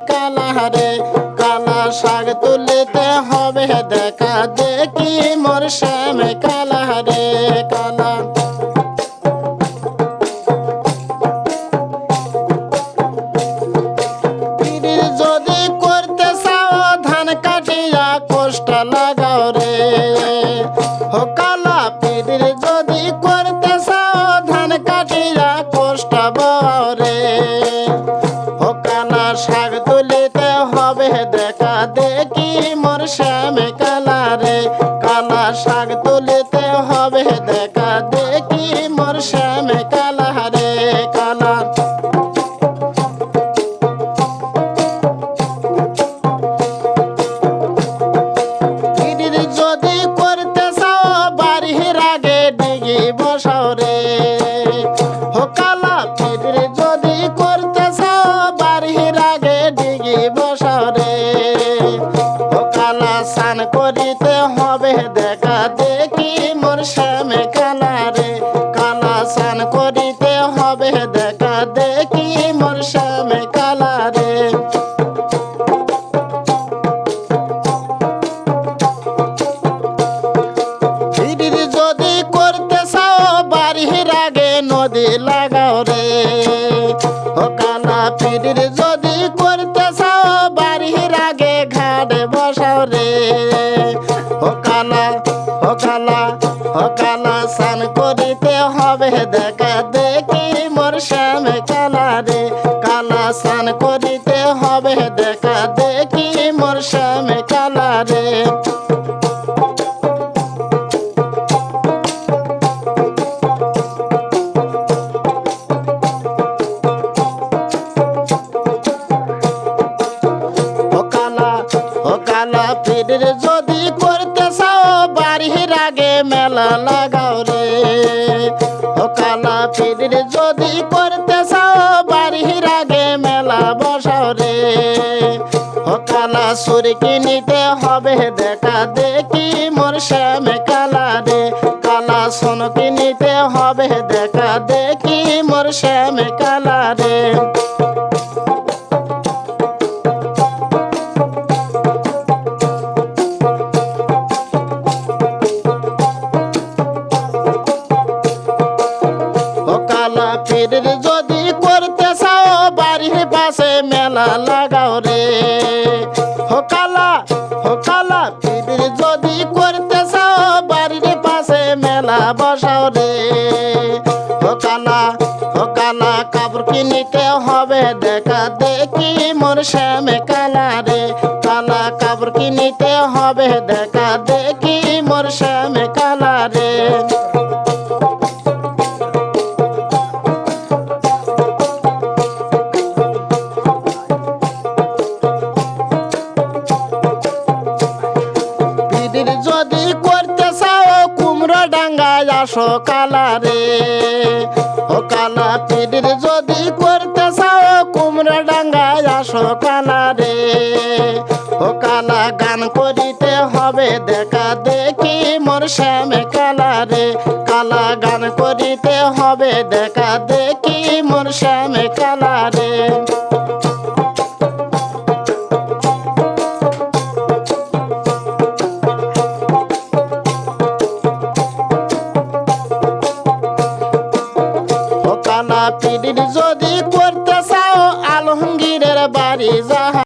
কালা রে কালা শাক তুলিতে হবে দেখা দেখি মোর শ্যামে কালা রে কালা যদি করতে চাও ধান কাটিয়া কষ্ট লাগাও রে ও কালা পিড়ির যদি করতে চাও ধান কাটিয়া কষ্ট বাও রে ও কালা শাক তুলিতে হবে দেখা দেখি মোর শ্যামে কালা রে কালা শাক তুলিতে হবে দেখা দেখি মোর শ্যামে কালা রে কালা যদি করতে চাও বাড়ির আগে ডিগি বসাও রে ও কালা পিড়ির যদি করতে চাও বাড়ির আগে ডিগি বসাও রে ও কালা স্নান করিতে হবে দেখা দেখি মোর শ্যামে কালা রে কালা স্নান করিতে হবে দেখা দেখি মোর শ্যামে কালা রে যদি করতে চাও বাড়ির আগে নদী লাগাও রে ও কালা পিড়ির যদি করতে চাও বাড়ির আগে ঘাটে বসাও রে ও কালা ও কালা ও কালা স্নান করিতে হবে দেখা দেখি মোর শ্যামে কালা রে কালা স্নান করিতে হবে দেখা দেখি মোর শ্যামে কালা রে ও কালা পিড়ির যদি করতে চাও বাড়ির আগে মেলা লাগাও রে ও কালা পিড়ির যদি করতে চাও বাড়ির আগে মেলা বসাও রে ও কালা সুরকি নিতে হবে দেখা দেখি মোর শ্যামে কালা রে কালা সোনকি নিতে হবে দেখা দেখি মোর শ্যামে কালা রে পিড়ির যদি করতে চাও বাড়ির পাশে মেলা লাগাও রে ও কালা পিড়ির যদি করতে চাও বাড়ির পাশে মেলা বসাও রে ও কালা কাপড় কিনিতে হবে দেখা দেখি মোর শ্যামে কালা রে কালা কাপড় কিনিতে হবে দেখা দেখি মোর শ্যামে কালা রে যদি করতে চাও কুমড়ো ডাঙ্গায় আসো কালা রে ও কালা পিড়ির যদি করতে চাও কুমড়ো ডাঙ্গায় আসো কালা রে ও কালা গান করিতে হবে দেখা দেখি মোর শ্যামে কালা রে কালা গান করিতে হবে দেখা দেখি